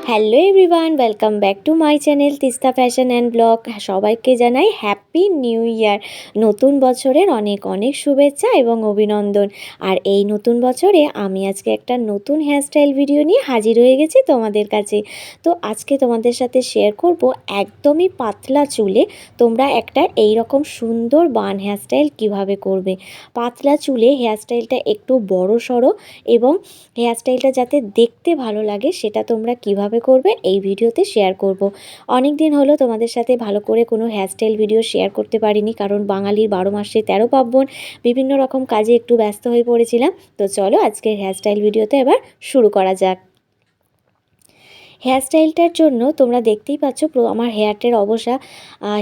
Hello everyone, welcome back to my channel Teesta fashion and blog. সবাইকে জানাই happy new year. নতুন বছরের অনেক অনেক শুভেচ্ছা এবং অভিনন্দন। আর এই নতুন বছরে আমি আজকে একটা নতুন হেয়ারস্টাইল ভিডিও নিয়ে হাজির হয়ে গেছি তোমাদের কাছে। তো আজকে তোমাদের সাথে শেয়ার করব একদমই পাতলা চুলে তোমরা একটা এইরকম সুন্দর বান হেয়ারস্টাইল কিভাবে করবে। পাতলা চুলে হেয়ারস্টাইলটা একটু বড় সড়ো এবং হেয়ারস্টাইলটা যাতে দেখতে ভালো লাগে সেটা তোমরা কিভাবে করবে এই ভিডিওতে শেয়ার করব। অনেক দিন হলো তোমাদের সাথে ভালো করে কোনো হেয়ারস্টাইল ভিডিও শেয়ার করতে পারিনি, কারণ বাঙালির 12 মাসে 13 পার্বণ, বিভিন্ন রকম কাজে একটু ব্যস্ত হয়ে পড়েছিলাম। তো চলো আজকের হেয়ারস্টাইল ভিডিওতে এবার শুরু করা যাক। হেয়ারস্টাইলটার জন্য তোমরা দেখতেই পাচ্ছ আমার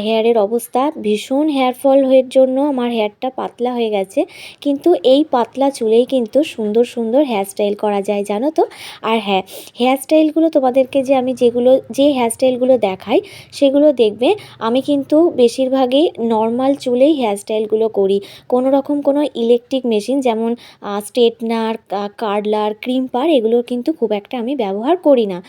হেয়ারের অবস্থা ভীষণ হেয়ারফল হওয়ার জন্য আমার হেয়ারটা পাতলা হয়ে গেছে। কিন্তু এই পাতলা চুলেই কিন্তু সুন্দর সুন্দর হেয়ারস্টাইল করা যায়, জানো তো। আর হ্যাঁ, হেয়ারস্টাইলগুলো তোমাদেরকে আমি যে হেয়ারস্টাইলগুলো দেখাই সেগুলো দেখবে আমি কিন্তু বেশিরভাগই নর্মাল চুলেই হেয়ারস্টাইলগুলো করি। কোনো ইলেকট্রিক মেশিন যেমন স্ট্রেটনার, কার্লার, ক্রিম্পার এগুলো কিন্তু খুব একটা আমি ব্যবহার করি না।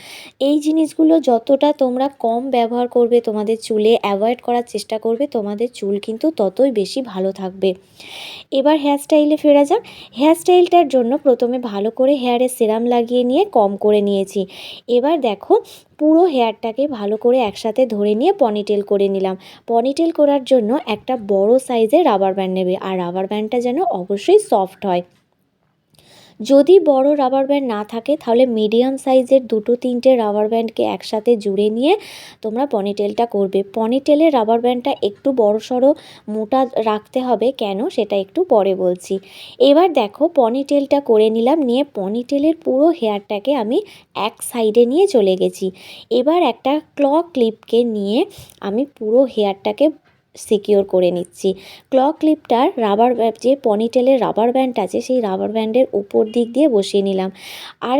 এই জিনিসগুলো যতটা তোমরা কম ব্যবহার করবে, তোমাদের চুলে অ্যাভয়েড করার চেষ্টা করবে, তোমাদের চুল কিন্তু ততই বেশি ভালো থাকবে। এবার হেয়ারস্টাইলে ফেরা যাক। হেয়ারস্টাইলটার জন্য প্রথমে ভালো করে হেয়ারে সিরাম লাগিয়ে নিয়ে কম করে নিয়েছি। এবার দেখো পুরো হেয়ারটাকে ভালো করে একসাথে ধরে নিয়ে পনিটেল করে নিলাম। পনিটেল করার জন্য একটা বড় সাইজের রাবার ব্যান্ড নেবে, আর রাবার ব্যান্ডটা যেন অবশ্যই সফট হয়। যদি বড় রাবার ব্যান্ড না থাকে তাহলে মিডিয়াম সাইজের 2-3টে রাবার ব্যান্ডকে একসাথে জুড়ে নিয়ে তোমরা পনিটেলটা করবে। পনিটেলের রাবার ব্যান্ডটা একটু বড়সড় মোটা রাখতে হবে, কেন সেটা একটু পরে বলছি। এবার দেখো পনিটেলটা করে নিলাম, নিয়ে পনিটেলের পুরো হেয়ারটাকে আমি এক সাইডে নিয়ে চলে গেছি। এবার একটা ক্লিপকে নিয়ে আমি পুরো হেয়ারটাকে সিকিওর করে নিচ্ছি। ক্লিপটার যে পনিটেলের রাবার ব্যান্ড আছে সেই রাবার ব্যান্ডের উপর দিক দিয়ে বসিয়ে নিলাম। আর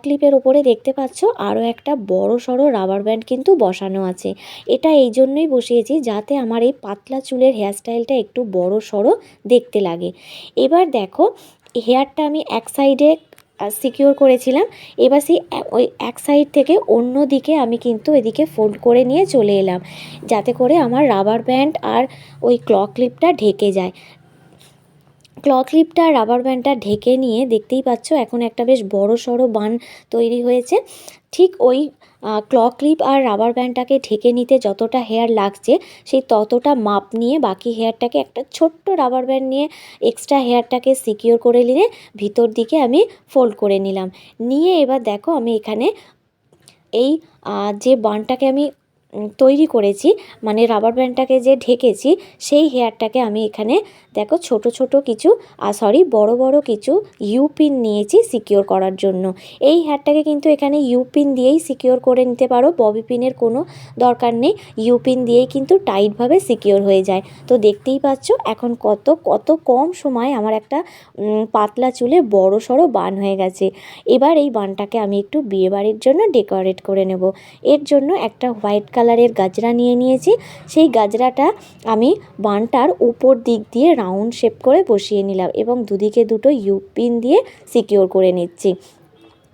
ক্লিপের ওপরে দেখতে পাচ্ছ আরও একটা বড় সড়ো রাবার ব্যান্ড কিন্তু বসানো আছে। এটা এই জন্যই বসিয়েছি যাতে আমার এই পাতলা চুলের হেয়ারস্টাইলটা একটু বড় সড়ো দেখতে লাগে। এবার দেখো হেয়ারটা আমি এক সাইডে সিকিওর করেছিলাম। এবার ওই এক সাইড থেকে অন্য দিকে আমি কিন্তু এদিকে ফোল্ড করে নিয়ে চলে এলাম, যাতে করে আমার রাবার ব্যান্ড আর ওই ক্লিপটা ঢেকে যায়। ক্লিপটা রাবার ব্যান্ডটা ঢেকে নিয়ে দেখতেই পাচ্ছ এখন একটা বেশ বড় সড়ো বান তৈরি হয়েছে। ঠিক ওই ক্লিপ আর রাবার ব্যান্ডটাকে ঢেকে নিতে যতটা হেয়ার লাগছে সেই ততটা মাপ নিয়ে বাকি হেয়ারটাকে একটা ছোট্ট রাবার ব্যান্ড নিয়ে এক্সট্রা হেয়ারটাকে সিকিওর করে নিয়ে ভিতর দিকে আমি ফোল্ড করে নিলাম। নিয়ে এবার দেখো আমি এখানে এই যে বানটাকে আমি তৈরি করেছি, মানে রাবার ব্যান্ডটাকে যে ঢেকেছি সেই হেয়ারটাকে আমি এখানে দেখো বড় বড় কিছু ইউপিন নিয়েছি সিকিওর করার জন্য। এই হেয়ারটাকে কিন্তু এখানে ইউপিন দিয়েই সিকিওর করে নিতে পারো, ববি পিনের কোনো দরকার নেই, ইউপিন দিয়েই কিন্তু টাইটভাবে সিকিওর হয়ে যায়। তো দেখতেই পাচ্ছ এখন কত কম সময় আমার একটা পাতলা চুলে বড় সড়ো বান হয়ে গেছে। এবার এই বানটাকে আমি একটু বিয়েবাড়ির জন্য ডেকোরেট করে নেব। এর জন্য একটা হোয়াইট কালারের গাজরা নিয়ে নিয়েছি। সেই গাজরাটা আমি বানটার উপর দিক দিয়ে রাউন্ড শেপ করে বসিয়ে নিলাম এবং দুদিকে দুটো ইউপিন দিয়ে সিকিওর করে নিচ্ছি।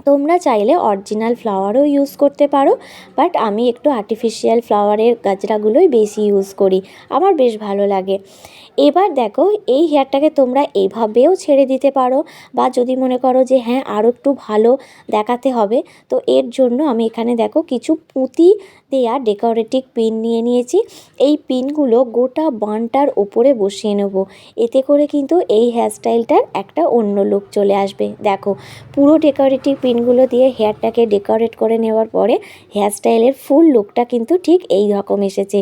তোমরা চাইলে অরিজিনাল ফ্লাওয়ারও ইউজ করতে পারো, বাট আমি একটু আর্টিফিশিয়াল ফ্লাওয়ারের গাজরাগুলোই বেশি ইউজ করি, আমার বেশ ভালো লাগে। এবার দেখো এই হেয়ারটাকে তোমরা এইভাবেও ছেড়ে দিতে পারো, বা যদি মনে করো যে হ্যাঁ আরও একটু ভালো দেখাতে হবে, তো এর জন্য আমি এখানে দেখো কিছু পুঁতি দেয়া ডেকোরেটিভ পিন নিয়ে নিয়েছি। এই পিনগুলো গোটা বানটার ওপরে বসিয়ে নেব, এতে করে কিন্তু এই হেয়ারস্টাইলটার একটা অন্য লুক চলে আসবে। দেখো পুরো ডেকোরেটিভ পিনগুলো দিয়ে হেয়ারটাকে ডেকোরেট করে নেওয়ার পরে হেয়ারস্টাইলের ফুল লুকটা কিন্তু ঠিক এই রকম এসেছে।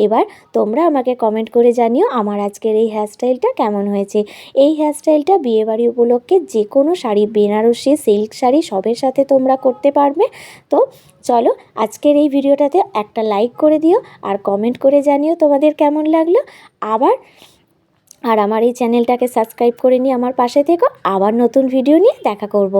এবার তোমরা আমাকে কমেন্ট করে জানিও আমার আজকের এই হেয়ারস্টাইলটা কেমন হয়েছে। এই হেয়ারস্টাইলটা বিয়েবাড়ি উপলক্ষে যে কোনো শাড়ি, বেনারসি, সিল্ক শাড়ি সবের সাথে তোমরা করতে পারবে। তো চলো আজকের এই ভিডিওটাতে একটা লাইক করে দিও আর কমেন্ট করে জানিও তোমাদের কেমন লাগলো। আর আমার এই চ্যানেলটাকে সাবস্ক্রাইব করে নিয়ে আমার পাশে থেকো, আবার নতুন ভিডিও নিয়ে দেখা করব।